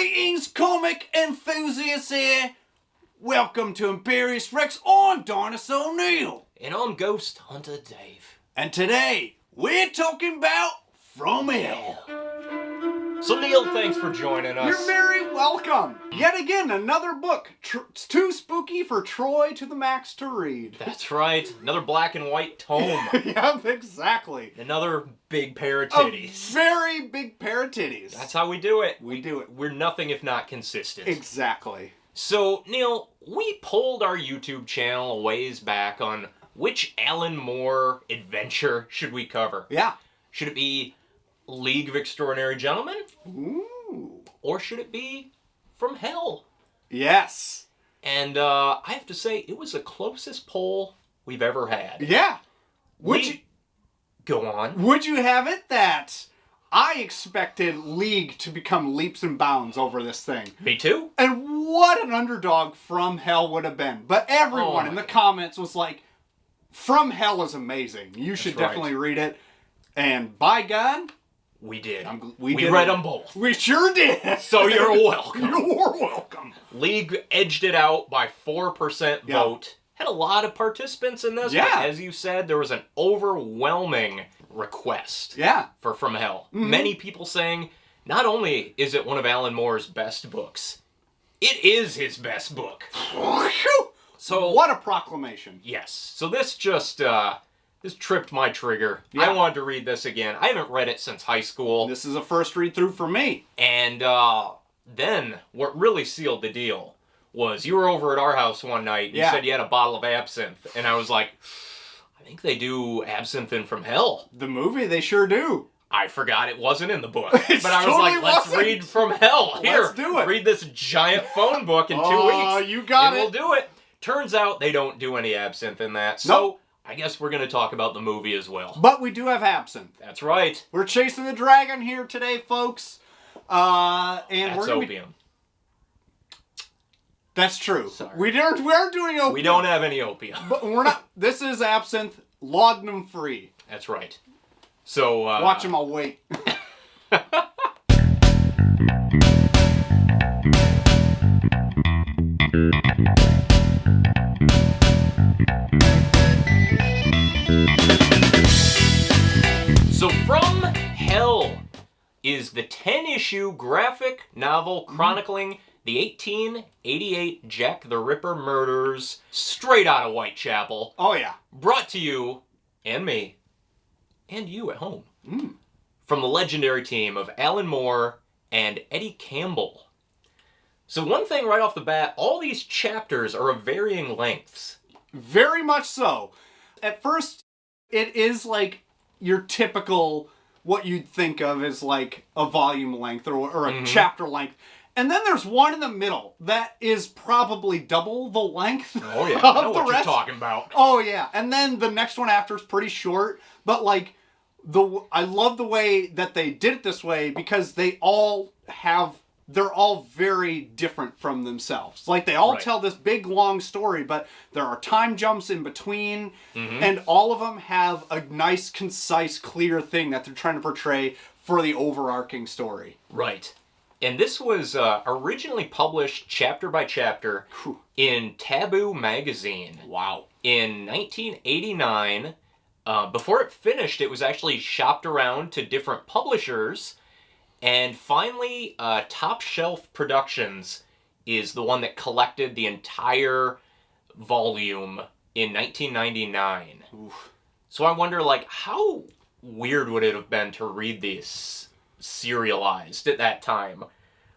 Greetings, comic enthusiasts here. Welcome to IMPERIUS REX. I'm Dinosaur Neil. And I'm Ghost Hunter Dave. And today, we're talking about From Hell. So Neil, thanks for joining us. You're very welcome. Yet again, another book. It's too spooky for Troy to the max to read. That's right. Another black and white tome. Yep, exactly. Another big pair of titties. A very big pair of titties. That's how we do it. We do it. We're nothing if not consistent. Exactly. So, Neil, we polled our YouTube channel a ways back on which Alan Moore adventure should we cover. Yeah. Should it be League of Extraordinary Gentlemen? Ooh. Or should it be From Hell? Yes. And I have to say, it was the closest poll we've ever had. Yeah. Go on. Would you have it that I expected League to become leaps and bounds over this thing? Me too. And what an underdog From Hell would have been. But everyone in the comments was like, From Hell is amazing. You should definitely read it. And by God, we did. We read them both. We sure did. So you're welcome. You're welcome. League edged it out by 4% vote. Had a lot of participants in this. Yeah. But as you said, there was an overwhelming request for From Hell. Mm-hmm. Many people saying, not only is it one of Alan Moore's best books, it is his best book. So what a proclamation. Yes. So this just... this tripped my trigger. Yeah. I wanted to read this again. I haven't read it since high school. This is a first read through for me. And then what really sealed the deal was you were over at our house one night and you said you had a bottle of absinthe. And I was like, I think they do absinthe in From Hell. The movie, they sure do. I forgot it wasn't in the book. But I was like, let's read From Hell. Here, let's do it. Read this giant phone book in 2 weeks. Oh, you got and it. We'll do it. Turns out they don't do any absinthe in that. So I guess we're going to talk about the movie as well. But we do have absinthe. That's right. We're chasing the dragon here today, folks. And that's we're opium. That's true. Sorry. We aren't doing opium. We don't have any opium. But we're not. This is absinthe, laudanum free. That's right. So watch him. I'll wait. So From Hell is the 10-issue graphic novel chronicling the 1888 Jack the Ripper murders straight out of Whitechapel. Oh, yeah. Brought to you, and me, and you at home, from the legendary team of Alan Moore and Eddie Campbell. So one thing right off the bat, all these chapters are of varying lengths. Very much so. At first, it is like your typical, what you'd think of as like a volume length or a chapter length. And then there's one in the middle that is probably double the length. Oh yeah, I know what you're talking about. Oh yeah, and then the next one after is pretty short, but like I love the way that they did it this way because they're all very different from themselves. Like they all tell this big long story, but there are time jumps in between, and all of them have a nice, concise, clear thing that they're trying to portray for the overarching story. Right. And this was originally published chapter by chapter in Taboo magazine. Wow. In 1989. Before it finished, it was actually shopped around to different publishers. And finally, Top Shelf Productions is the one that collected the entire volume in 1999. Oof. So I wonder, like, how weird would it have been to read these serialized at that time?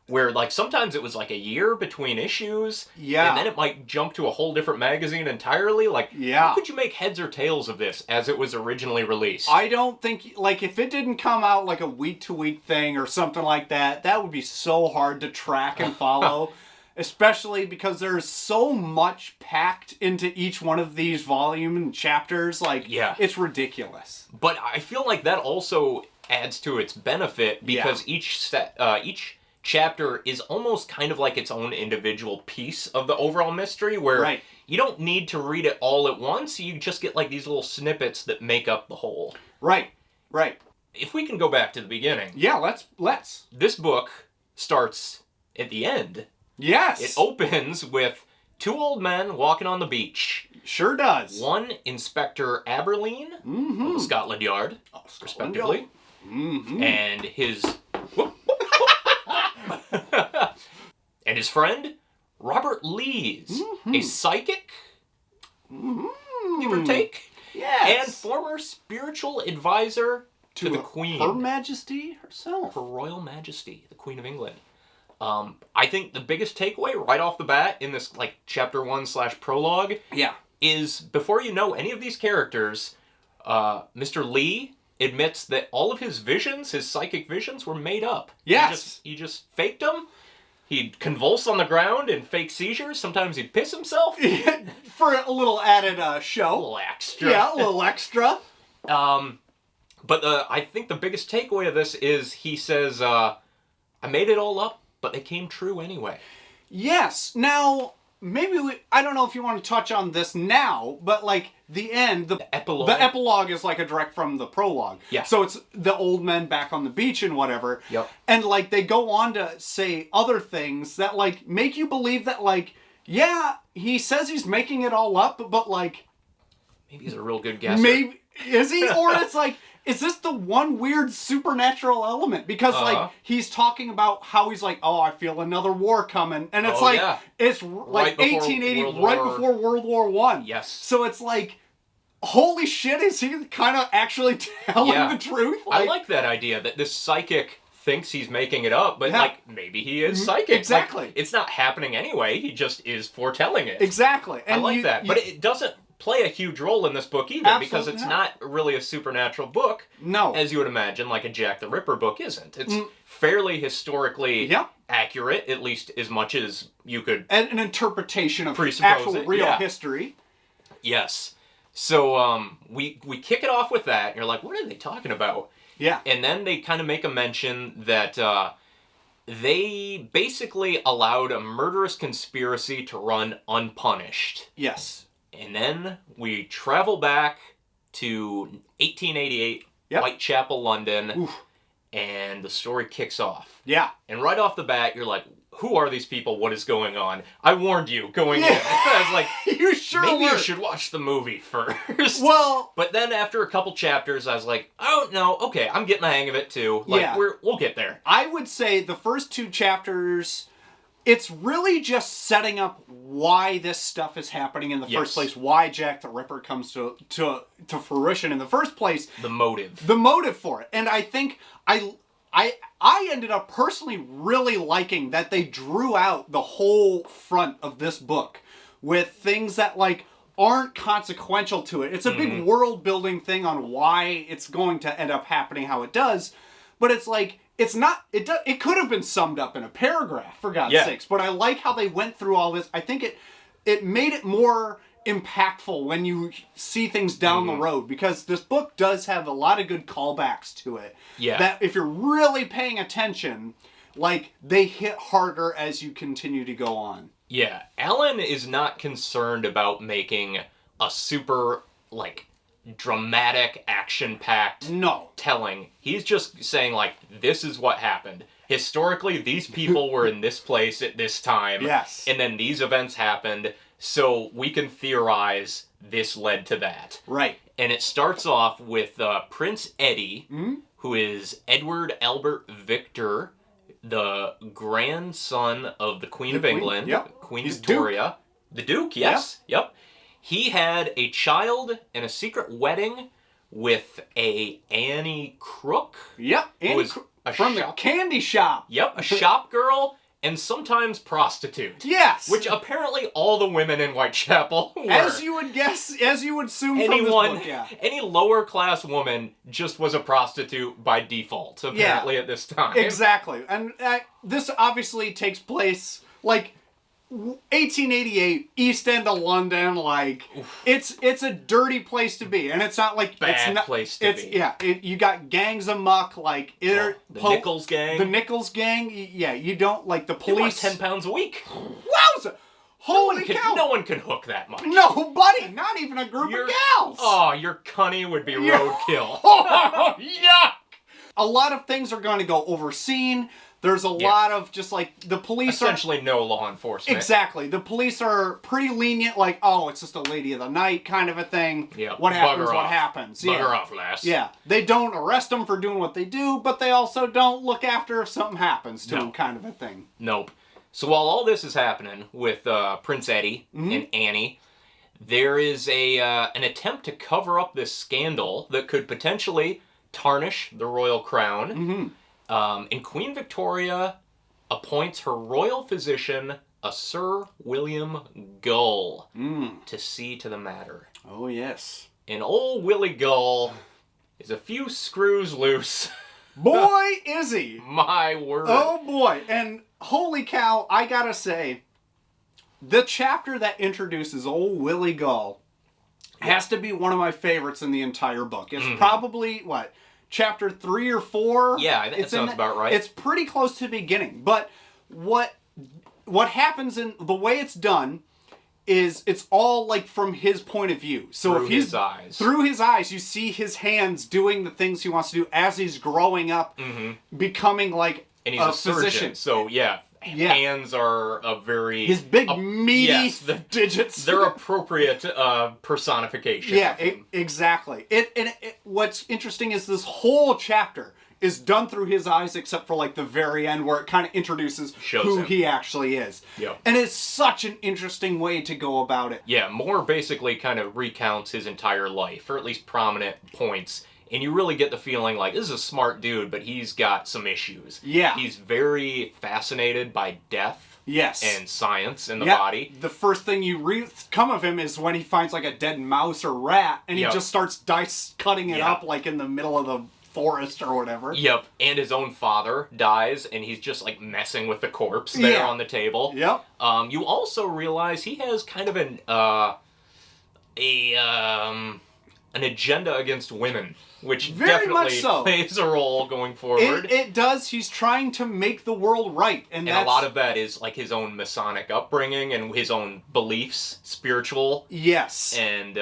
Where, like, sometimes it was, like, a year between issues. Yeah. And then it might jump to a whole different magazine entirely. Like, how could you make heads or tails of this as it was originally released? I don't think, like, if it didn't come out like a week-to-week thing or something like that, that would be so hard to track and follow. Especially because there's so much packed into each one of these volume and chapters. Like, it's ridiculous. But I feel like that also adds to its benefit because each chapter is almost kind of like its own individual piece of the overall mystery where you don't need to read it all at once. You just get like these little snippets that make up the whole. Right. If we can go back to the beginning. Yeah, let's. This book starts at the end. Yes. It opens with two old men walking on the beach. Sure does. One, Inspector Aberline of the Scotland Yard, respectively. And his... and his friend, Robert Lees, a psychic, give or take, Yes. and former spiritual advisor to the Queen. Her Majesty herself. Her Royal Majesty, the Queen of England. I think the biggest takeaway right off the bat in this like chapter 1/prologue is before you know any of these characters, Mr. Lee admits that all of his visions, his psychic visions, were made up. Yes. He just faked them. He'd convulse on the ground and fake seizures. Sometimes he'd piss himself. For a little added show. A little extra. Yeah, a little extra. But I think the biggest takeaway of this is he says, I made it all up, but they came true anyway. Yes. Now, maybe I don't know if you want to touch on this now, but like the end, the epilogue. The epilogue is like a direct from the prologue. Yeah. So it's the old men back on the beach and whatever. Yep. And like they go on to say other things that like make you believe that like, yeah, he says he's making it all up, but like... Maybe he's a real good guesser. Maybe, is he? Or it's like... Is this the one weird supernatural element? Because, like, he's talking about how he's like, oh, I feel another war coming. And it's it's like 1880, right before World War I. Yes. So it's like, holy shit, is he kind of actually telling the truth? Like, I like that idea that this psychic thinks he's making it up, but, like, maybe he is psychic. Exactly. Like, it's not happening anyway. He just is foretelling it. Exactly. And I like that. But it doesn't play a huge role in this book either, because it's not really a supernatural book. No. As you would imagine, like a Jack the Ripper book isn't. It's fairly historically accurate, at least as much as you could... And an interpretation of presuppose actual real history. Yes. So we kick it off with that, and you're like, what are they talking about? Yeah. And then they kind of make a mention that they basically allowed a murderous conspiracy to run unpunished. Yes. And then we travel back to 1888, Whitechapel, London, and the story kicks off. Yeah. And right off the bat, you're like, who are these people? What is going on? I warned you going in. I was like, you sure maybe were. you should watch the movie first. Well... But then after a couple chapters, I was like, oh, no, okay, I'm getting the hang of it too. Like, we'll get there. I would say the first two chapters... It's really just setting up why this stuff is happening in the first place. Why Jack the Ripper comes to fruition in the first place. The motive. The motive for it. And I think I ended up personally really liking that they drew out the whole front of this book with things that like aren't consequential to it. It's a big world building thing on why it's going to end up happening how it does. But it's like... It's not, it could have been summed up in a paragraph, for God's sakes, but I like how they went through all this. I think it made it more impactful when you see things down the road, because this book does have a lot of good callbacks to it. Yeah. That if you're really paying attention, like, they hit harder as you continue to go on. Yeah. Alan is not concerned about making a super, like... dramatic, action-packed telling. He's just saying, like, this is what happened. Historically, these people were in this place at this time. Yes. And then these events happened, so we can theorize this led to that. Right. And it starts off with Prince Eddie, who is Edward Albert Victor, the grandson of the Queen of England, Queen Victoria. The Duke, yes. Yep. He had a child and a secret wedding with a Annie Crook. Yep, Annie Crook from the candy shop. Yep, a shop girl and sometimes prostitute. Yes. Which apparently all the women in Whitechapel were. As you would guess, as you would assume from this book, any lower class woman just was a prostitute by default, apparently at this time. Exactly. And this obviously takes place, like... 1888, East End of London, like, it's a dirty place to be, and it's not like... place to be. Yeah, you got gangs amok, like... the Nichols gang. The Nichols gang, you don't, like, the police... They want 10 pounds a week. Wowza! Holy cow! No one can hook that much. No, buddy, not even a group of gals! Oh, your cunny would be roadkill. Oh, yuck! A lot of things are going to go overseen. There's a lot of just like the police essentially no law enforcement. Exactly. The police are pretty lenient, like, oh, it's just a lady of the night kind of a thing. Yeah. What happens, what happens. Bugger off, lass. Yeah. They don't arrest them for doing what they do, but they also don't look after if something happens to them kind of a thing. Nope. So while all this is happening with Prince Eddie and Annie, there is an attempt to cover up this scandal that could potentially tarnish the royal crown. And Queen Victoria appoints her royal physician, a Sir William Gull, to see to the matter. Oh, yes. And old Willy Gull is a few screws loose. Boy, is he. My word. Oh, boy. And holy cow, I gotta say, the chapter that introduces old Willy Gull has to be one of my favorites in the entire book. It's probably, what, chapter 3 or 4? Yeah, that sounds about right. It's pretty close to the beginning. But what happens in the way it's done is it's all like from his point of view. So through his eyes. Through his eyes, you see his hands doing the things he wants to do as he's growing up, becoming like and he's a surgeon. Physician. So hands are a very... His big, meaty digits. They're appropriate personification. Yeah, exactly. What's interesting is this whole chapter is done through his eyes, except for like the very end where it kind of introduces who he actually is. Yeah. And it's such an interesting way to go about it. Yeah, more basically kind of recounts his entire life, or at least prominent points. And you really get the feeling like, this is a smart dude, but he's got some issues. Yeah. He's very fascinated by death. Yes. And science in the body. The first thing you come of him is when he finds like a dead mouse or rat, and he just starts cutting it up like in the middle of the forest or whatever. Yep. And his own father dies, and he's just like messing with the corpse there on the table. Yep. You also realize he has kind of an agenda against women, which very definitely much plays a role going forward. It does. He's trying to make the world right. And a lot of that is like his own Masonic upbringing and his own beliefs, spiritual. Yes. And,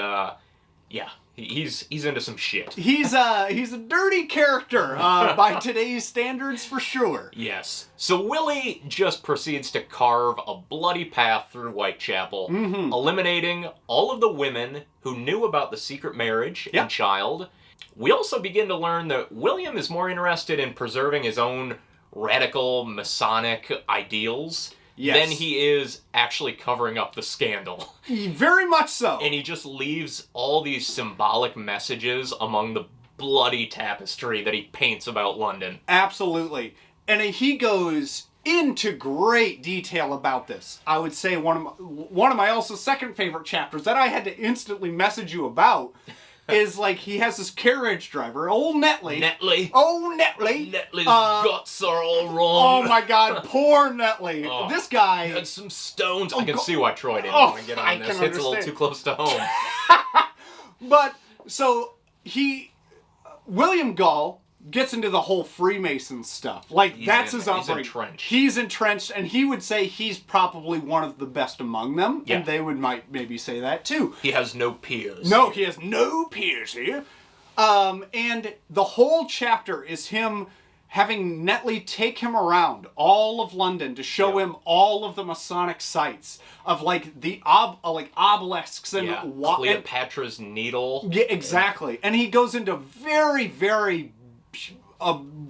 he's into some shit. He's a dirty character by today's standards for sure. Yes. So Willy just proceeds to carve a bloody path through Whitechapel, eliminating all of the women who knew about the secret marriage and child. We also begin to learn that William is more interested in preserving his own radical Masonic ideals than he is actually covering up the scandal. Very much so. And he just leaves all these symbolic messages among the bloody tapestry that he paints about London. Absolutely. And he goes into great detail about this. I would say one of my also second favorite chapters that I had to instantly message you about is like he has this carriage driver, old Netley. Oh, Netley. Netley's guts are all wrong. Oh my God, poor Netley. This guy had some stones. I can see why Troy didn't want to get on this. It's a little too close to home. But so William Gull gets into the whole Freemason stuff. Like, that's his upbringing. He's entrenched, and he would say he's probably one of the best among them, and they might maybe say that too. He has no peers. No, he has no peers here. And the whole chapter is him having Netley take him around all of London to show him all of the Masonic sites of like the obelisks and Cleopatra's Needle. Yeah, exactly. And he goes into very, very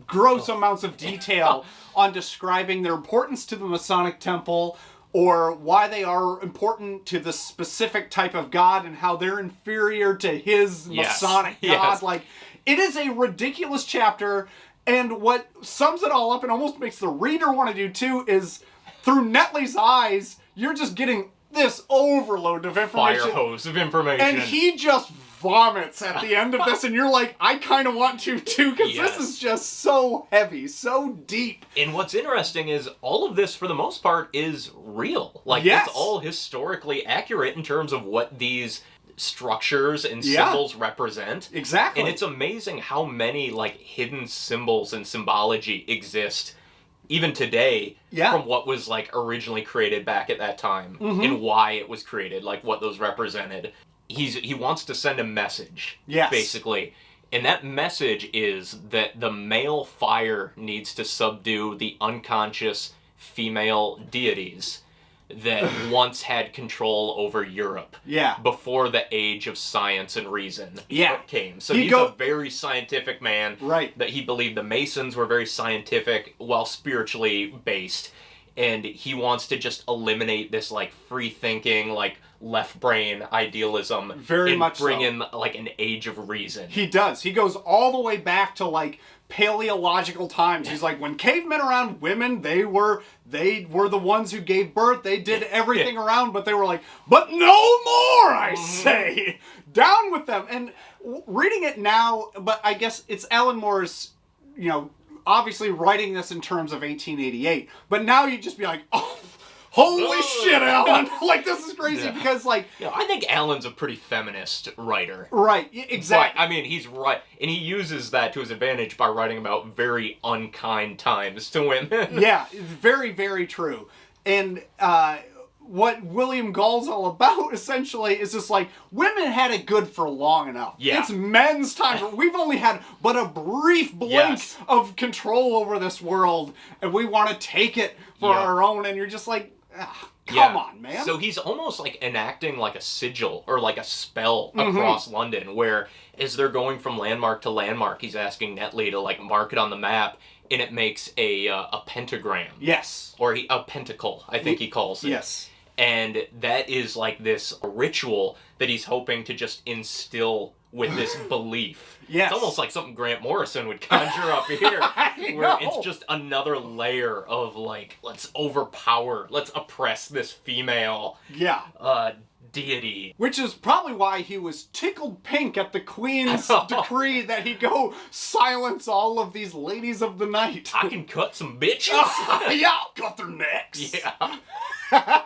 gross amounts of detail on describing their importance to the Masonic Temple, or why they are important to the specific type of god and how they're inferior to his Masonic god. Like, it is a ridiculous chapter, and what sums it all up and almost makes the reader want to do too is, through Netley's eyes, you're just getting this overload of information. Fire hose of information. And he just vomits at the end of this, and you're like, I kind of want to too, because this is just so heavy, so deep. And what's interesting is all of this, for the most part, is real. Like, it's all historically accurate in terms of what these structures and symbols represent. Exactly. And it's amazing how many, like, hidden symbols and symbology exist even today, from what was like originally created back at that time, and why it was created, like what those represented. He wants to send a message, basically. And that message is that the male fire needs to subdue the unconscious female deities that once had control over Europe. Yeah. Before the age of science and reason came. So he's a very scientific man. Right. That he believed the Masons were very scientific while spiritually based. And he wants to just eliminate this, like, free-thinking, like, left-brain idealism. Very much so. Bring in, like, an age of reason. He does. He goes all the way back to, like, Paleological times. He's like, when cavemen around women, they were the ones who gave birth. They did everything around, but they were like, but no more, I say. Down with them. And reading it now, but I guess it's Alan Moore's, you know, obviously writing this in terms of 1888. But now you'd just be like, oh, holy shit, Alan. Like, this is crazy because, like... You know, I think Alan's a pretty feminist writer. Right, exactly. But, I mean, he's right. And he uses that to his advantage by writing about very unkind times to women. Yeah, very, very true. And what William Gall's all about, essentially, is just like, women had it good for long enough. Yeah. It's men's time. We've only had but a brief blink of control over this world, and we want to take it for our own, and you're just like... Come on, man. So he's almost like enacting like a sigil or like a spell across London where as they're going from landmark to landmark, he's asking Netley to like mark it on the map and it makes a pentagram. Yes. Or a pentacle, I think he calls it. Yes. And that is like this ritual that he's hoping to just instill with this belief. Yes. It's almost like something Grant Morrison would conjure up here. Where it's just another layer of like, let's oppress this female deity. Which is probably why he was tickled pink at the Queen's decree that he go silence all of these ladies of the night. I can cut some bitches. Yeah, I'll cut their necks. Yeah.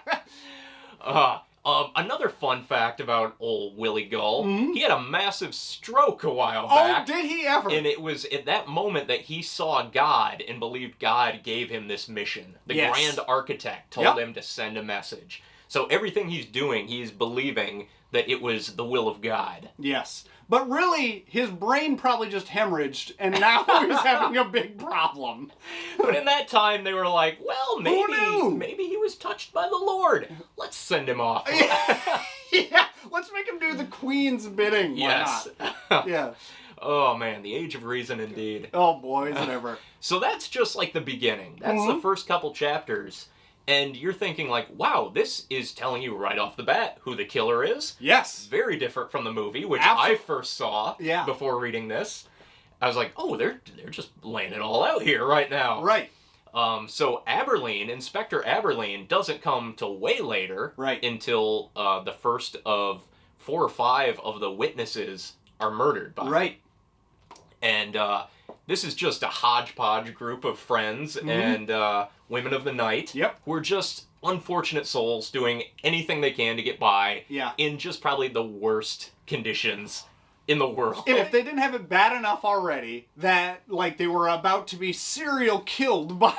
Another fun fact about old Willy Gull, he had a massive stroke a while back. Oh, did he ever? And it was at that moment that he saw God and believed God gave him this mission. The Grand Architect told him to send a message. So everything he's doing, he's believing that it was the will of God. Yes. But really, his brain probably just hemorrhaged, and now he's having a big problem. But in that time, they were like, well, maybe he was touched by the Lord. Let's send him off. Yeah, let's make him do the Queen's bidding. Why yes. not? Yeah. Oh, man, the age of reason indeed. Oh, boy, is it ever. So that's just like the beginning. That's the first couple chapters. And you're thinking like, wow, this is telling you right off the bat who the killer is. Yes. Very different from the movie, which I first saw before reading this. I was like, oh, they're just laying it all out here right now. Right. So Inspector Aberline doesn't come till way later. Right. Until the first of 4 or 5 of the witnesses are murdered by him. Right. And this is just a hodgepodge group of friends and women of the night who are just unfortunate souls doing anything they can to get by in just probably the worst conditions in the world. And if they didn't have it bad enough already that, like, they were about to be serial killed by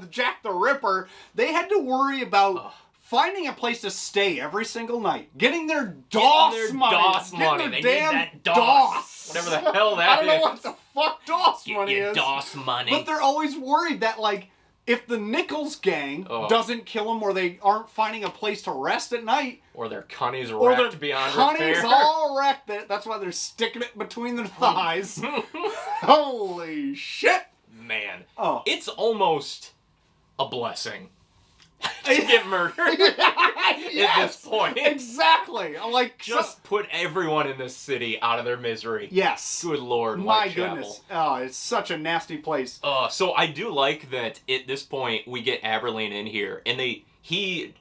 Jack the Ripper, they had to worry about... finding a place to stay every single night. Getting their DOS money. They need that DOS. Whatever the hell that is. I don't know what the fuck DOS money is. DOS money. But they're always worried that, like, if the Nichols gang doesn't kill them or they aren't finding a place to rest at night... Or their cunnies wrecked beyond repair. Cunnies all wrecked. That's why they're sticking it between their thighs. Holy shit. Man. It's almost a blessing. To get murdered at this point. Exactly. I'm like, just put everyone in this city out of their misery. Yes. Good Lord, my Whitechapel. goodness. Oh, it's such a nasty place. So I do like that at this point we get Aberline in here, and he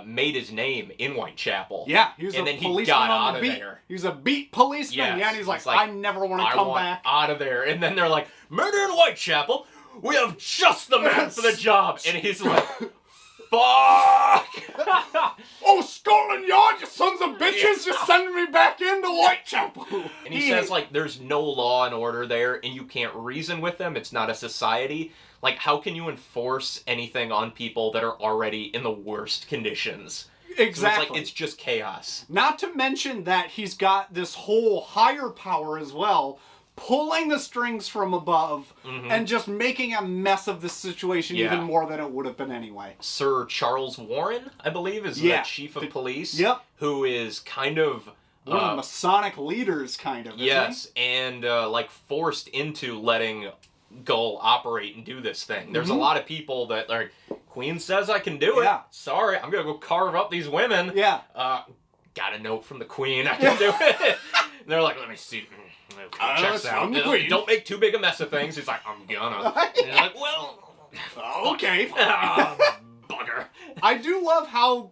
made his name in Whitechapel. Yeah, he was and a then policeman he got on out the of beat. there. He was a beat policeman. Yes. Yeah, and he's like, I never want to come back. Out of there. And then they're like, murder in Whitechapel? We have just the man for the job. And he's like... Fuck! Oh, Scotland Yard, you sons of bitches, you're sending me back into Whitechapel. And he says, like, there's no law and order there, and you can't reason with them. It's not a society. Like, how can you enforce anything on people that are already in the worst conditions? Exactly. So it's just chaos. Not to mention that he's got this whole higher power as well, pulling the strings from above and just making a mess of the situation even more than it would have been anyway. Sir Charles Warren, I believe, is the chief of police. Yep. Who is kind of... one of the Masonic leaders, kind of, yes, and like forced into letting Gull operate and do this thing. There's a lot of people that are, Queen says I can do it. Yeah. Sorry, I'm going to go carve up these women. Yeah. Got a note from the Queen, I can do it. And they're like, let me see. Okay, checks out. Don't make too big a mess of things. He's like, I'm gonna. And he's like, well, okay. Bugger. I do love how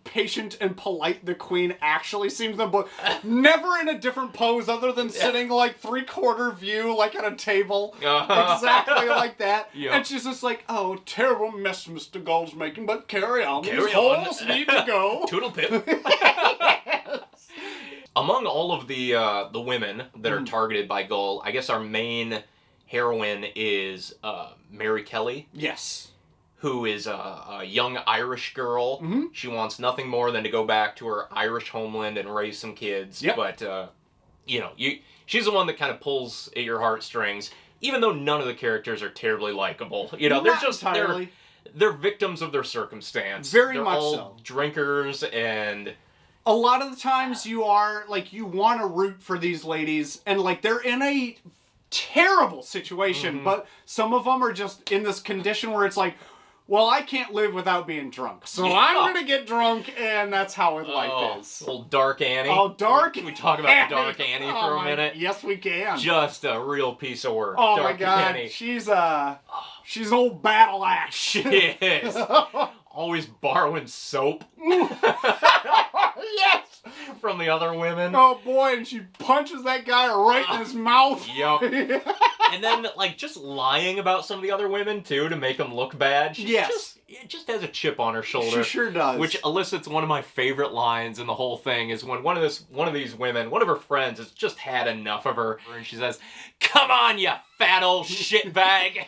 patient and polite the Queen actually seems to be. Never in a different pose other than sitting like 3/4 view, like at a table. Exactly like that. Yep. And she's just like, oh, terrible mess Mr. Gull's making, but carry on. These holes need to go. Toodle pip. Among all of the women that are targeted by Gull, I guess our main heroine is Mary Kelly. Yes. Who is a young Irish girl. She wants nothing more than to go back to her Irish homeland and raise some kids. Yep. But, she's the one that kind of pulls at your heartstrings, even though none of the characters are terribly likable. They're just entirely. They're victims of their circumstance. Very they're much all so. Drinkers and... A lot of the times you are, like, you want to root for these ladies, and, like, they're in a terrible situation, but some of them are just in this condition where it's like, well, I can't live without being drunk, so I'm going to get drunk, and that's how life is. Old Dark Annie. Oh, Dark Can we talk about Dark Annie for a minute? Yes, we can. Just a real piece of work. Oh, Dark my God. Annie. She's an old battle axe. She is. Always borrowing soap. Yes! From the other women. Oh boy, and she punches that guy right in his mouth. Yup. And then, like, just lying about some of the other women, too, to make them look bad. She just has a chip on her shoulder. She sure does. Which elicits one of my favorite lines in the whole thing, is when one of these women, one of her friends, has just had enough of her, and she says, "Come on, you fat old shitbag."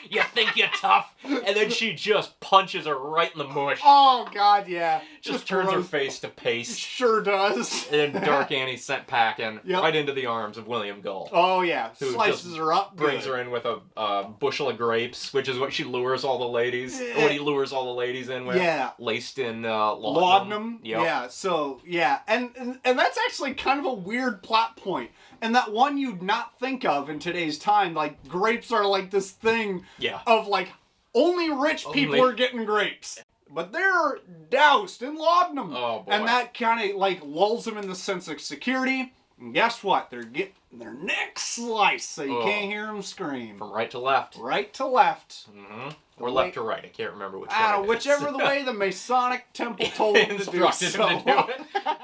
You think you're tough? And then she just punches her right in the mush. Oh, God, yeah. Just turns her face to paste. Sure does. And then Dark Annie's sent packing right into the arms of William Gull. Oh, yeah. Slices her up. Brings her in with a bushel of grapes, which is what she lures all the ladies. Yeah. What he lures all the ladies in with. Yeah. Laced in laudanum. Yep. Yeah, so, yeah. And that's actually kind of a weird plot point. And that one you'd not think of in today's time. Like, grapes are like this thing of, like, only rich people are getting grapes. But they're doused in laudanum. Oh, boy. And that kind of, like, lulls them in the sense of security. And guess what? They're getting their necks sliced so you can't hear them scream. From right to left. Right to left. Mm-hmm. Or left to right. I can't remember which way. Whichever the way the Masonic temple told them to do so.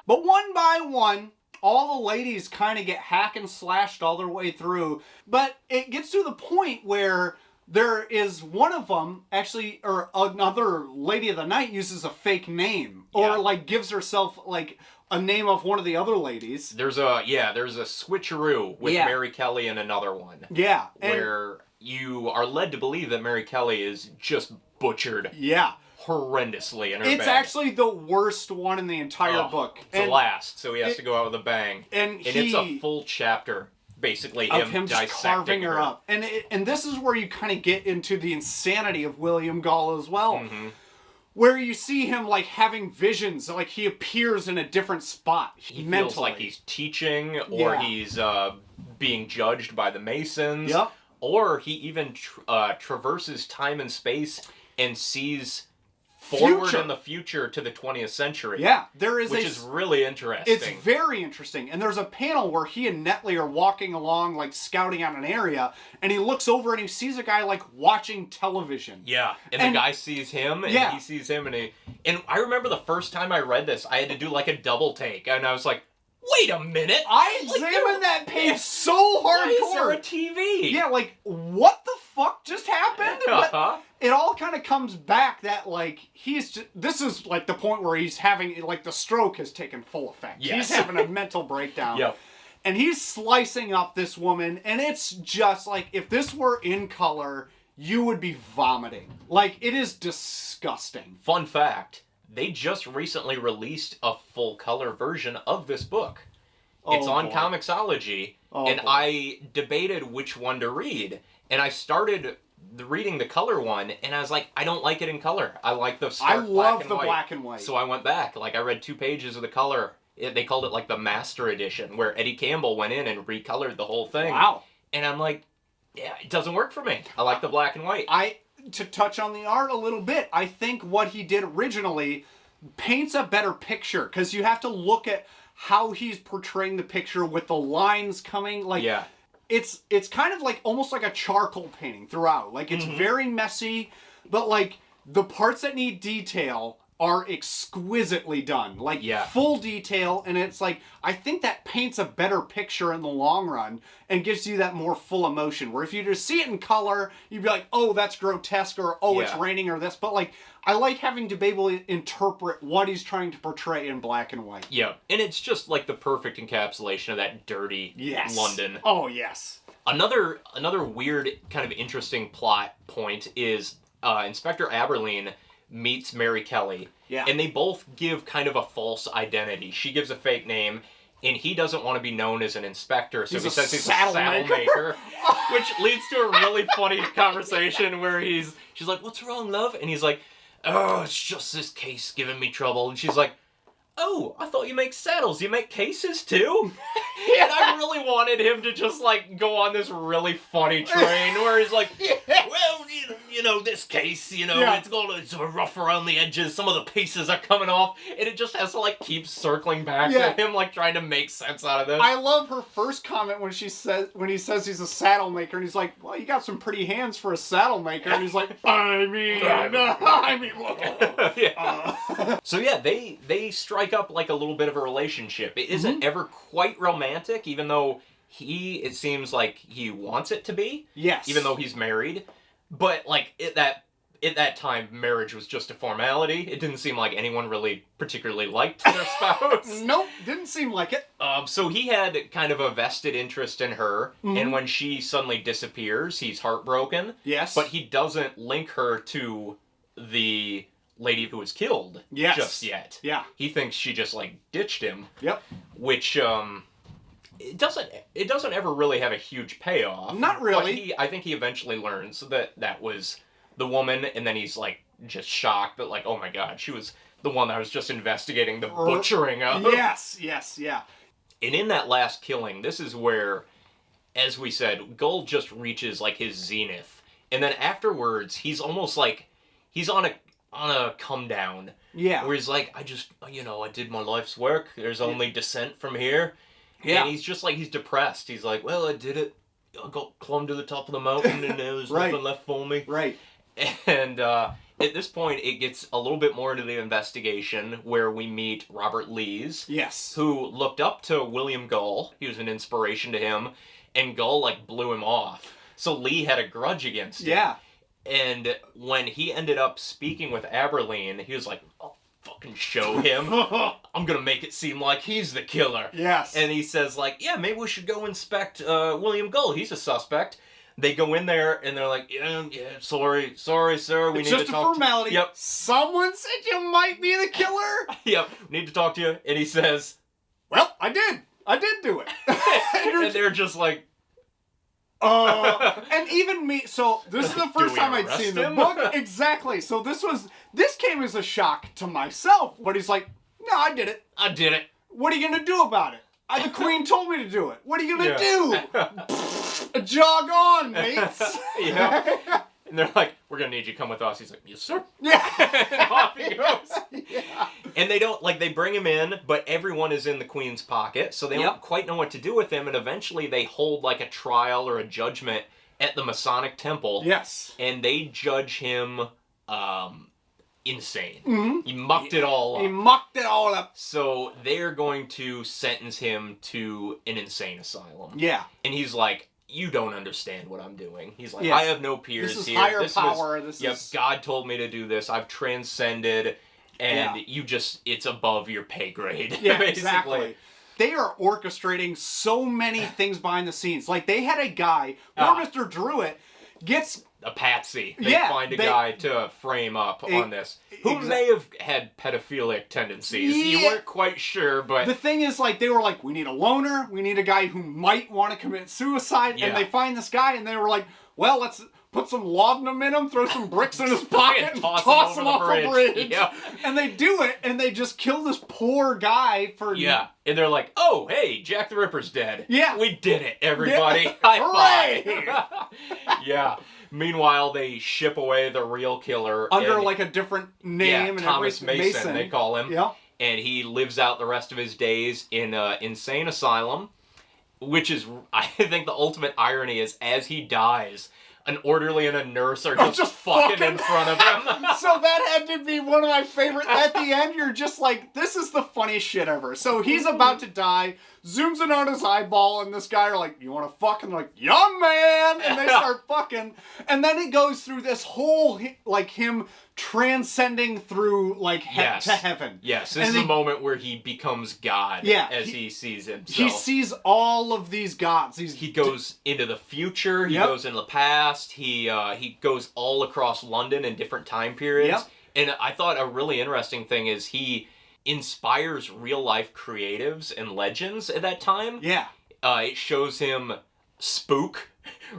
But one by one, all the ladies kind of get hack and slashed all their way through. But it gets to the point where there is one of them, actually, or another lady of the night uses a fake name. Or, like, gives herself, like, a name of one of the other ladies. There's a switcheroo with Mary Kelly and another one. Yeah. Where you are led to believe that Mary Kelly is just butchered. Yeah. Horrendously in her It's actually the worst one in the entire book. It's the last, so he has to go out with a bang. And it's a full chapter, basically, him just carving her up. And this is where you kind of get into the insanity of William Gull as well. Mm-hmm. Where you see him, like, having visions, like he appears in a different spot. He feels like he's teaching, or he's being judged by the Masons. Yep. Or he even traverses time and space and sees forward in the future to the 20th century. Yeah, which is really interesting. It's very interesting. And there's a panel where he and Netley are walking along, like, scouting out an area, and he looks over and he sees a guy, like, watching television. Yeah, and the guy sees him, and he sees him, and I remember the first time I read this, I had to do, like, a double take, and I was like, wait a minute! I examined that page so hardcore! Why is there a TV? Yeah, like, what the fuck just happened? But it all kind of comes back that, like, this is, like, the point where he's having, like, the stroke has taken full effect. Yes. He's having a mental breakdown. Yep. And he's slicing up this woman, and it's just, like, if this were in color, you would be vomiting. Like, it is disgusting. Fun fact, they just recently released a full color version of this book. Oh, it's on boy. Comixology, Oh, and boy. I debated which one to read. And I started reading the color one, and I was like, I don't like it in color. I like the stark love the black and white. So I went back. Like, I read 2 pages of the color. They called it, like, the Master Edition, where Eddie Campbell went in and recolored the whole thing. Wow. And I'm like, yeah, it doesn't work for me. I like the black and white. To touch on the art a little bit, I think what he did originally paints a better picture, because you have to look at how he's portraying the picture with the lines coming. Like, Yeah. It's kind of like almost like a charcoal painting throughout. Like, it's very messy, but like the parts that need detail are exquisitely done. Like, full detail, and it's like, I think that paints a better picture in the long run and gives you that more full emotion. Where if you just see it in color, you'd be like, oh, that's grotesque, or oh, it's raining, or this. But like, I like having to be able to interpret what he's trying to portray in black and white. Yeah, and it's just like the perfect encapsulation of that dirty London. Oh, yes. Another weird, kind of interesting plot point is Inspector Aberline meets Mary Kelly. Yeah. And they both give kind of a false identity. She gives a fake name, and he doesn't want to be known as an inspector, so he says he's a saddle maker. Which leads to a really funny conversation where she's like, what's wrong, love? And he's like, oh, it's just this case giving me trouble. And she's like, oh, I thought you make saddles. You make cases too? And I really wanted him to just, like, go on this really funny train where he's like, well, you know, this case, it's rough around the edges. Some of the pieces are coming off. And it just has to, like, keep circling back to him, like, trying to make sense out of this. I love her first comment when he says he's a saddle maker, and he's like, well, you got some pretty hands for a saddle maker. And he's like, I mean, So yeah, they strike up like a little bit of a relationship. It isn't ever quite romantic, even though it seems like he wants it to be. Yes. Even though he's married. But like at that time, marriage was just a formality. It didn't seem like anyone really particularly liked their spouse. Nope, didn't seem like it. So he had kind of a vested interest in her, and when she suddenly disappears, he's heartbroken. Yes. But he doesn't link her to the lady who was killed just yet. Yeah. He thinks she just like ditched him. Yep. Which it doesn't ever really have a huge payoff. Not really. But I think he eventually learns that was the woman, and then he's like just shocked that like, oh my god, she was the one I was just investigating the butchering of. Yes, yeah. And in that last killing, this is where, as we said, Gull just reaches like his zenith. And then afterwards, he's almost like he's on a come down. Yeah. Where he's like, I did my life's work. There's only descent from here. Yeah. And he's just like, he's depressed. He's like, well, I did it. I got climbed to the top of the mountain and there was nothing left for me. Right. And at this point, it gets a little bit more into the investigation where we meet Robert Lees. Yes. Who looked up to William Gull. He was an inspiration to him. And Gull, like, blew him off. So Lee had a grudge against him. Yeah. And when he ended up speaking with Aberline, he was like, I'll fucking show him. I'm gonna make it seem like he's the killer. Yes. And he says, like, yeah, maybe we should go inspect William Gull. He's a suspect. They go in there, and they're like, yeah, sorry, sir. We need to talk. It's just a formality. Yep. Someone said you might be the killer. Yep. Need to talk to you. And he says, well, I did do it. and they're just like, and even me, so this is the first time I'd seen the book. Exactly. So this came as a shock to myself. But he's like, no, I did it. What are you going to do about it? The queen told me to do it. What are you going to do? Jog on, mates. Yeah. And they're like, we're going to need you to come with us. He's like, yes, sir. Yeah. And off he goes. Yeah. And they bring him in, but everyone is in the queen's pocket, so they don't quite know what to do with him, and eventually they hold like a trial or a judgment at the Masonic Temple. Yes. And they judge him insane. Mm-hmm. He mucked it all up. He mucked it all up. So they're going to sentence him to an insane asylum. Yeah. And he's like, you don't understand what I'm doing. He's like, I have no peers this is here. Higher power. God told me to do this. I've transcended, and it's above your pay grade. Yeah, basically. exactly. They are orchestrating so many things behind the scenes. Like, they had a guy, poor Mr. Druitt, gets a patsy. They find a guy to frame up on this, who may have had pedophilic tendencies. Yeah. You weren't quite sure, but... The thing is, like, they were like, we need a loner, we need a guy who might want to commit suicide, and they find this guy, and they were like, well, let's put some laudanum in him, throw some bricks in his pocket, and toss him off a bridge. Yep. And they do it, and they just kill this poor guy for... Yeah, and they're like, oh, hey, Jack the Ripper's dead. Yeah. We did it, everybody. Yeah. High five. Yeah. Meanwhile, they ship away the real killer. Under, like, a different name. Yeah, Thomas Mason, they call him. Yeah. And he lives out the rest of his days in an insane asylum, which is, I think, the ultimate irony is, as he dies, an orderly and a nurse are just fucking in front of him. So that had to be one of my favorite. At the end, you're just like, this is the funniest shit ever. So he's about to die, zooms in on his eyeball, and this guy are like, you want to fuck? And they're like, young man! And they start fucking. And then it goes through this whole, like, him transcending through, like, to heaven. Yes, this is the moment where he becomes God as he sees himself. He sees all of these gods. He goes into the future, he goes into the past, he goes all across London in different time periods. And I thought a really interesting thing is he inspires real-life creatives and legends at that time. Yeah. It shows him Spook,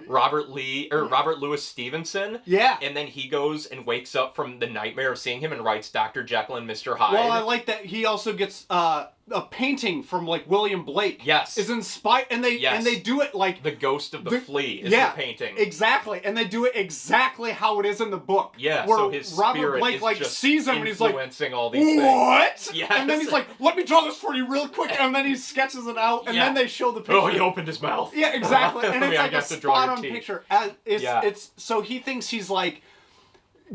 Robert Louis Stevenson. Yeah. And then he goes and wakes up from the nightmare of seeing him and writes Dr. Jekyll and Mr. Hyde. Well, I like that he also gets a painting from, like, William Blake. Yes. Is inspired, and they do it like... The Ghost of the Flea is the painting. Exactly. And they do it exactly how it is in the book. Yeah, where so his Robert spirit Blake, is like, just sees him and he's like, influencing all these things. What? Yes. And then he's like, let me draw this for you real quick. And then he sketches it out, and then they show the picture. Oh, he opened his mouth. Yeah, exactly. And it's like a spot-on teeth. picture. So he thinks he's, like,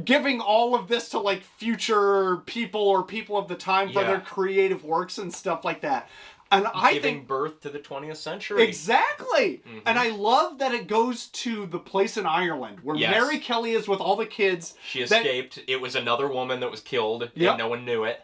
giving all of this to, like, future people or people of the time for their creative works and stuff like that. And I think birth to the 20th century. Exactly. Mm-hmm. And I love that it goes to the place in Ireland where Mary Kelly is with all the kids. She escaped. It was another woman that was killed, and no one knew it.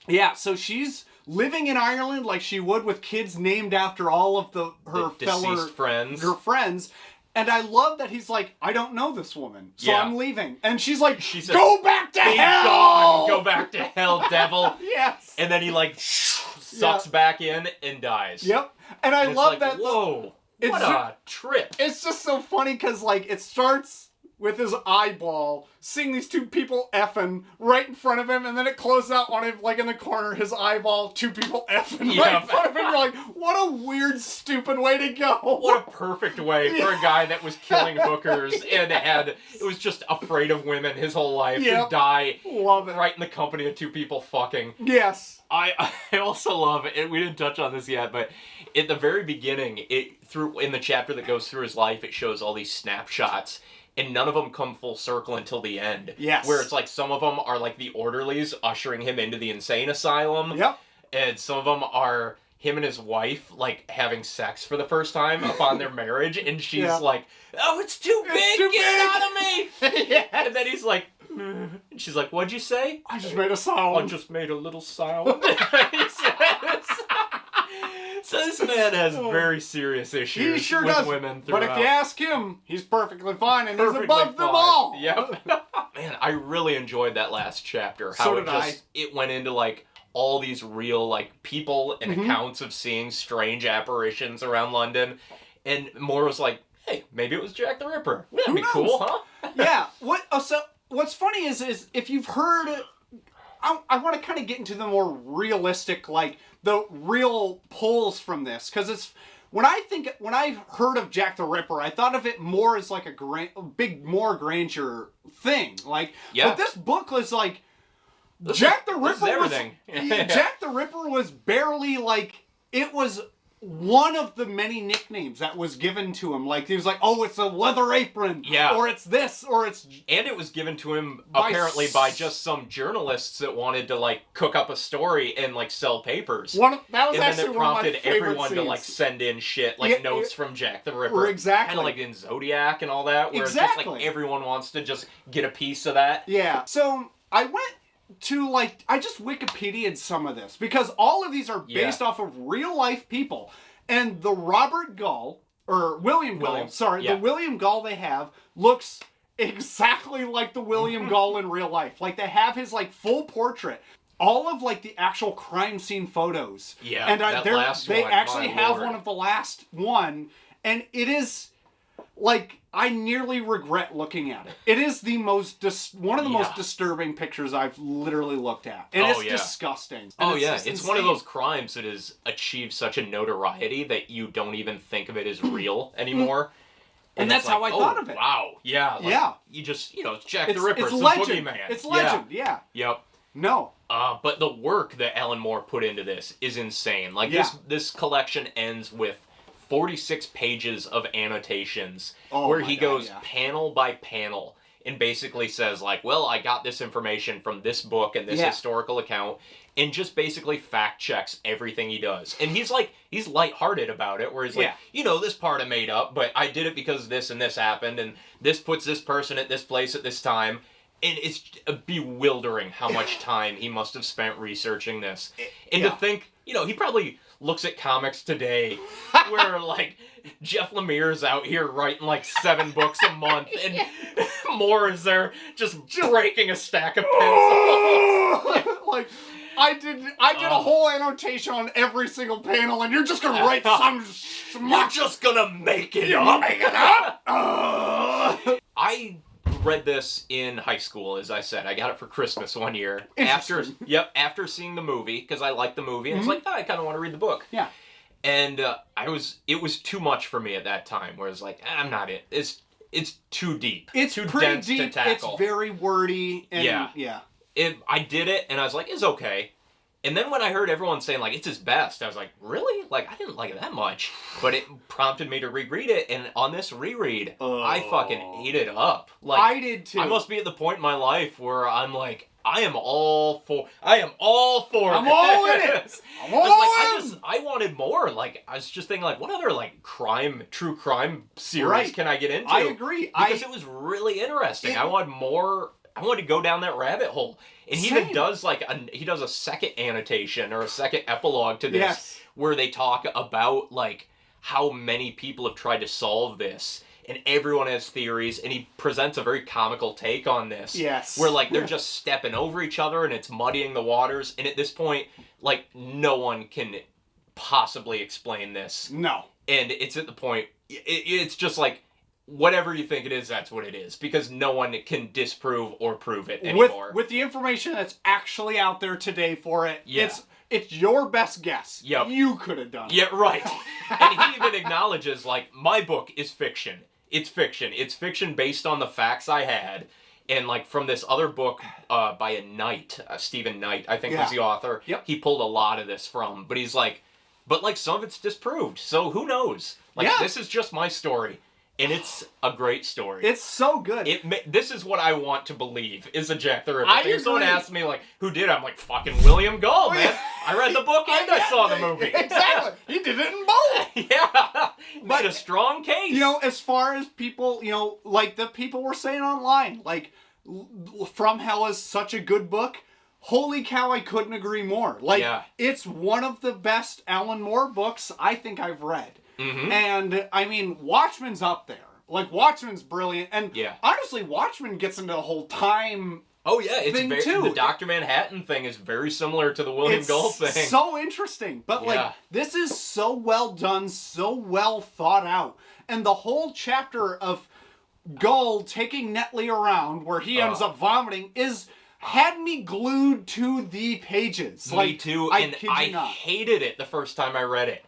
Yeah, so she's living in Ireland like she would with kids named after all of her deceased friends. Her friends. And I love that he's like, I don't know this woman, so I'm leaving. And she's like, go back to hell! Gone. Go back to hell, devil. Yes. And then he, like, sucks back in and dies. Yep. And I love that. Whoa. What a trip. It's just so funny because, like, it starts with his eyeball, seeing these two people effing right in front of him, and then it closes out on him, like, in the corner, his eyeball, two people effing right in front of him. You're like, what a weird, stupid way to go. What a perfect way for a guy that was killing hookers and was just afraid of women his whole life to die right in the company of two people fucking. Yes. I also love it. We didn't touch on this yet, but at the very beginning, in the chapter that goes through his life, it shows all these snapshots. And none of them come full circle until the end. Yes. Where it's like some of them are like the orderlies ushering him into the insane asylum. Yep. And some of them are him and his wife like having sex for the first time upon their marriage. And she's like, oh, it's too big. Get it out of me. And then he's like, and she's like, what'd you say? I just made a sound. I just made a little sound. He says. So this man has very serious issues with women throughout. But if you ask him, he's perfectly fine and he's above them all. Yep. Man, I really enjoyed that last chapter. How it went into like all these real like people and accounts of seeing strange apparitions around London. And Moore was like, hey, maybe it was Jack the Ripper. That'd be cool, huh? Yeah. What's funny is if you've heard... I want to kind of get into the more realistic, like, the real pulls from this. Because when I heard of Jack the Ripper, I thought of it more as, like, a big, more grandeur thing. Like, but this book was, like, Jack the Ripper was barely, like, it was one of the many nicknames that was given to him. Like, he was like, oh, it's a leather apron. Yeah. Or it's this, or it's... And it was given to him, apparently, by just some journalists that wanted to, like, cook up a story and, like, sell papers. That was and actually then it prompted everyone to, like, send in shit, like, notes from Jack the Ripper. Exactly. Kind of like in Zodiac and all that, where it's just, like, everyone wants to just get a piece of that. Yeah. So, I went to, like, I just Wikipedia'd some of this, because all of these are based off of real life people. And the Robert Gull or William Gull, sorry, the William Gull they have looks exactly like the William Gull in real life. Like, they have his, like, full portrait. All of, like, the actual crime scene photos. Yeah, and that last they one, actually my have Lord. one of the last one, and it is, like, I nearly regret looking at it. It is the most, one of the most disturbing pictures I've literally looked at. And it's disgusting. And it's one of those crimes that has achieved such a notoriety that you don't even think of it as real anymore. And that's how I thought of it. Wow. Yeah. Like, you just, Jack the Ripper. It's the legend. Boogeyman. It's legend, Yep. No. But the work that Alan Moore put into this is insane. Like, this collection ends with 46 pages of annotations where he goes panel by panel and basically says, like, well, I got this information from this book and this historical account, and just basically fact checks everything he does. And he's lighthearted about it, where he's like, this part I made up, but I did it because this and this happened, and this puts this person at this place at this time. And it's bewildering how much time he must have spent researching this. And to think, he probably looks at comics today where, like, Jeff Lemire's out here writing, like, 7 books a month, and Moore is there just breaking a stack of pencils. Like, I did a whole annotation on every single panel, and you're just gonna write some... You're just gonna make it up. Make it up? I read this in high school, as I said. I got it for Christmas one year. After seeing the movie, because I liked the movie, and I was like, I kind of want to read the book. Yeah. And it was too much for me at that time, where it's like, I'm not it. It's too deep. It's too pretty dense deep. to tackle. It's very wordy. And I did it, and I was like, it's okay. And then when I heard everyone saying, like, it's his best, I was like, really? Like, I didn't like it that much. But it prompted me to reread it, and on this reread, I fucking ate it up. Like, I did too. I must be at the point in my life where I'm like, I am all for I'm all in it. I wanted more. Like, I was just thinking, like, what other, like, true crime series can I get into? I agree. Because it was really interesting. I wanted more. I wanted to go down that rabbit hole. And he even does, like, he does a second annotation or a second epilogue to this where they talk about, like, how many people have tried to solve this. And everyone has theories, and he presents a very comical take on this. Yes. Where, like, they're just stepping over each other, and it's muddying the waters. And at this point, like, no one can possibly explain this. No. And it's at the point, it's just like, whatever you think it is, that's what it is. Because no one can disprove or prove it anymore. With the information that's actually out there today for it, it's your best guess. Yep. You could have done it. Yeah, right. And he even acknowledges, like, my book is fiction. It's fiction. It's fiction based on the facts I had. And, like, from this other book by a Knight, Stephen Knight, I think was the author, he pulled a lot of this from. But he's like, some of it's disproved. So who knows? Like, this is just my story. And it's a great story. It's so good. This is what I want to believe is a Jack the Ripper I thing. If someone agree. asks me, like, who did it? I'm like, fucking William Gull, man. I read the book and I saw the movie. Exactly. He did it in both. Yeah. Made a strong case. You know, as far as people, like the people were saying online, like, From Hell is such a good book. Holy cow, I couldn't agree more. Like, it's one of the best Alan Moore books I think I've read. Mm-hmm. And, I mean, Watchmen's up there. Like, Watchmen's brilliant. And, honestly, Watchmen gets into the whole time thing, too. The Dr. Manhattan thing is very similar to the William Gull thing. It's so interesting. But, like, this is so well done, so well thought out. And the whole chapter of Gull taking Netley around, where he ends up vomiting, had me glued to the pages. Me too. I hated it the first time I read it.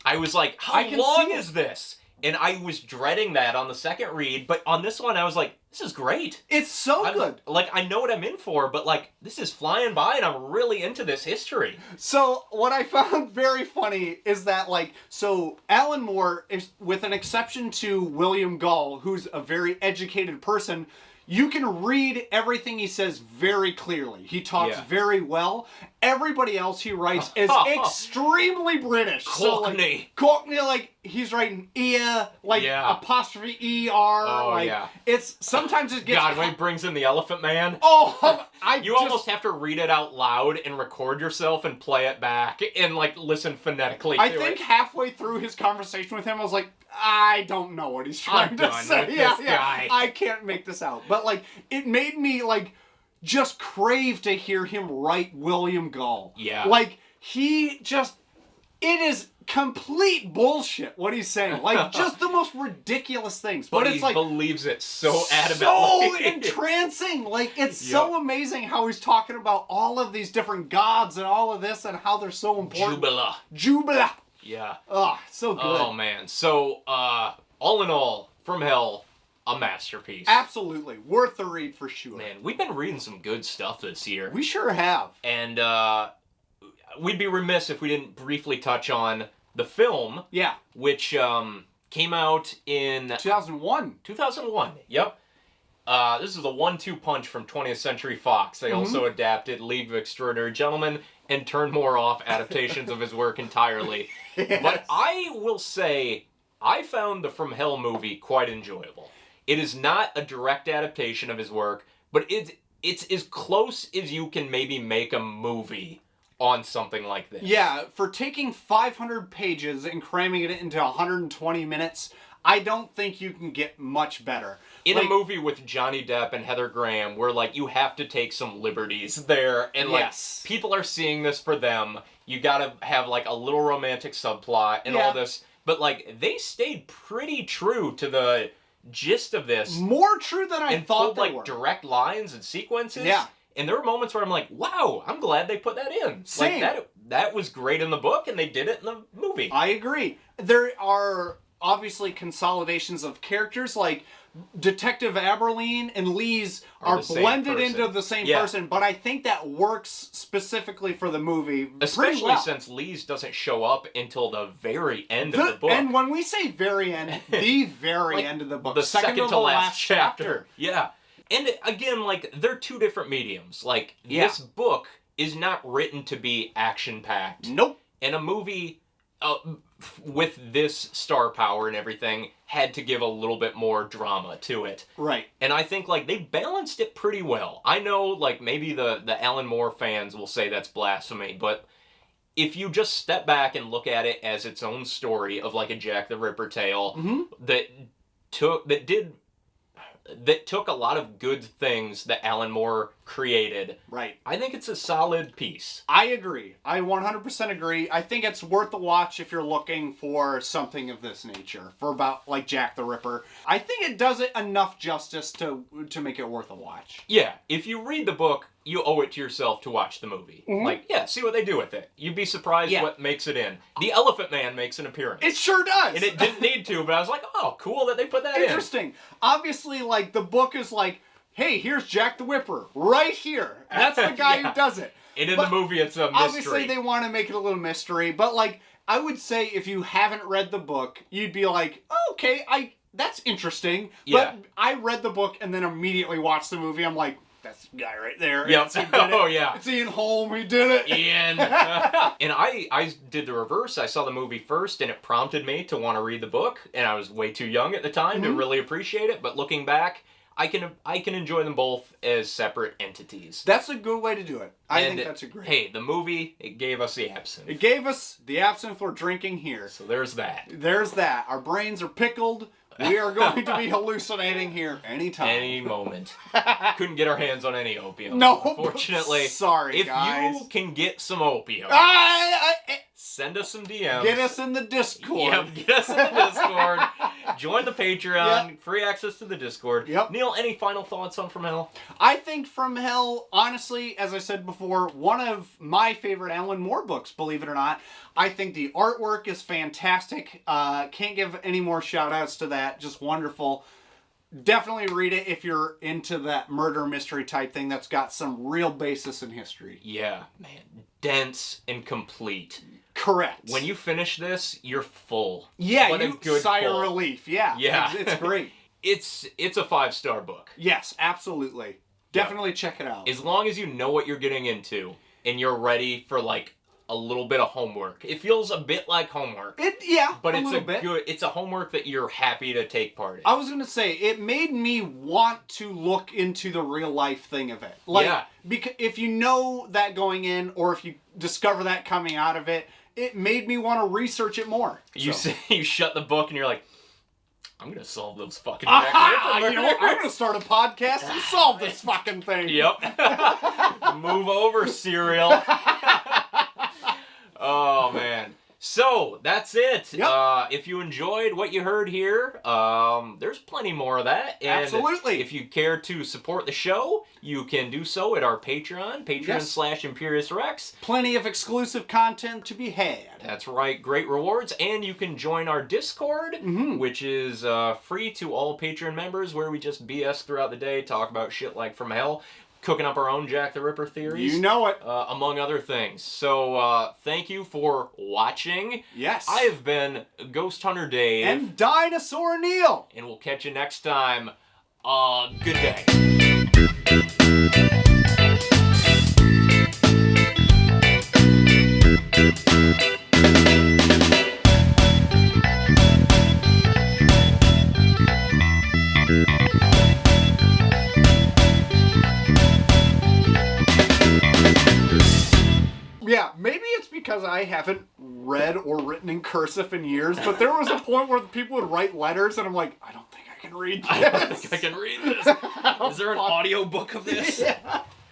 I was like, how long is this? And I was dreading that on the second read, but on this one I was like, this is great. It's so good. Like, I know what I'm in for, but, like, this is flying by and I'm really into this history. So, what I found very funny is that, like, so Alan Moore, is, with an exception to William Gull, who's a very educated person, you can read everything he says very clearly. He talks very well. Everybody else he writes is extremely British. Cockney. Cockney, like, he's writing "ea" like Yeah. apostrophe "er." Oh, like, yeah. It's sometimes it gets. God, when he brings in the Elephant Man. Oh, You almost have to read it out loud and record yourself and play it back and like listen phonetically to I think halfway through his conversation with him, I was like, I don't know what he's trying to say. With this guy. I can't make this out. But like, it made me like just crave to hear him write William Gull. Yeah. Like he just, it is complete bullshit what he's saying. Like just the most ridiculous things. But it's he like believes it so so adamantly. entrancing. Like it's so amazing how he's talking about all of these different gods and all of this and how they're so important. Jubila. Yeah. Oh, so good. Oh man. So all in all, From Hell, a masterpiece. Absolutely. Worth the read for sure. Man, we've been reading some good stuff this year. We sure have. And we'd be remiss if we didn't briefly touch on the film. Yeah. Which came out in 2001. 2001. Yep. This is the 1-2 punch from 20th Century Fox. They also adapted League of Extraordinary Gentlemen and turned more off adaptations of his work entirely. Yes. But I will say, I found the From Hell movie quite enjoyable. It is not a direct adaptation of his work, but it's as close as you can maybe make a movie on something like this. Yeah, for taking 500 pages and cramming it into 120 minutes, I don't think you can get much better. In a movie with Johnny Depp and Heather Graham, where, like, you have to take some liberties there, and, like, people are seeing this for them. You gotta have, like, a little romantic subplot and all this. But, like, they stayed pretty true to the gist of this. More true than I thought they were. Like, direct lines and sequences. Yeah. And there were moments where I'm like, wow, I'm glad they put that in. Same. Like, that was great in the book, and they did it in the movie. I agree. There are obviously consolidations of characters, like Detective Aberline and Lee's are blended into the same person, but I think that works specifically for the movie. Especially since Lee's doesn't show up until the very end of the book. And when we say very end, the very end of the book. The second to last chapter. Yeah. And again, like, they're two different mediums. Like, this book is not written to be action-packed. Nope. And a movie with this star power and everything had to give a little bit more drama to it. Right. And I think, like, they balanced it pretty well. I know, like, maybe the Alan Moore fans will say that's blasphemy, but if you just step back and look at it as its own story of, like, a Jack the Ripper tale that took a lot of good things that Alan Moore created. Right. I think it's a solid piece. I agree. I 100% agree. I think it's worth the watch if you're looking for something of this nature, for about like Jack the Ripper. I think it does it enough justice to make it worth a watch. Yeah, if you read the book, you owe it to yourself to watch the movie. Like, see what they do with it. You'd be surprised what makes it in. The Elephant Man makes an appearance. It sure does! And it didn't need to, but I was like, oh, cool that they put that in. Interesting. Obviously, like, the book is like, hey, here's Jack the Whipper, right here. That's the guy who does it. And in the movie, it's a mystery. Obviously, they want to make it a little mystery, but, like, I would say if you haven't read the book, you'd be like, oh, okay, that's interesting. Yeah. But I read the book and then immediately watched the movie. I'm like, that's the guy right there. Yep. Oh, yeah. It's Ian Holm. He did it. Ian. And I did the reverse. I saw the movie first, and it prompted me to want to read the book. And I was way too young at the time to really appreciate it. But looking back, I can enjoy them both as separate entities. That's a good way to do it. I think that's a great. Hey, the movie, it gave us the absinthe. It gave us the absinthe we're drinking here. So there's that. There's that. Our brains are pickled. We are going to be hallucinating here anytime. Any moment. Couldn't get our hands on any opium. No. Unfortunately. Sorry, guys. If you can get some opium, send us some DMs. Get us in the Discord. Yep, get us in the Discord. Join the Patreon. Free access to the Discord. Yep. Neil, any final thoughts on From Hell? I think From Hell, honestly, as I said before, one of my favorite Alan Moore books, believe it or not. I think the artwork is fantastic. Can't give any more shout-outs to that. Just wonderful. Definitely read it if you're into that murder mystery type thing that's got some real basis in history. Yeah, man. Dense and complete. Correct. When you finish this, you're full. Yeah, what you sigh of relief. Yeah. Yeah. It's great. It's a 5-star book. Yes, absolutely. Definitely check it out. As long as you know what you're getting into and you're ready for, like, a little bit of homework. It feels a bit like homework. But it's it's a homework that you're happy to take part in. I was gonna say, it made me want to look into the real life thing of it. Because if you know that going in, or if you discover that coming out of it, it made me want to research it more. You shut the book and you're like, I'm gonna solve those fucking murders. You know what? I'm gonna start a podcast and solve this fucking thing. Yep. Move over, Serial. Oh, man. So, that's it. Yep. If you enjoyed what you heard here, there's plenty more of that. And absolutely. If you care to support the show, you can do so at our Patreon, Patreon/Imperius Rex. Plenty of exclusive content to be had. That's right. Great rewards. And you can join our Discord, which is free to all Patreon members, where we just BS throughout the day, talk about shit like from hell. Cooking up our own Jack the Ripper theories. You know it. Among other things. So, thank you for watching. Yes. I have been Ghost Hunter Dave. And Dinosaur Neil. And we'll catch you next time. Good day. Yeah, maybe it's because I haven't read or written in cursive in years, but there was a point where people would write letters, and I'm like, I don't think I can read this. I don't think I can read this. Is there an audio book of this? Yeah.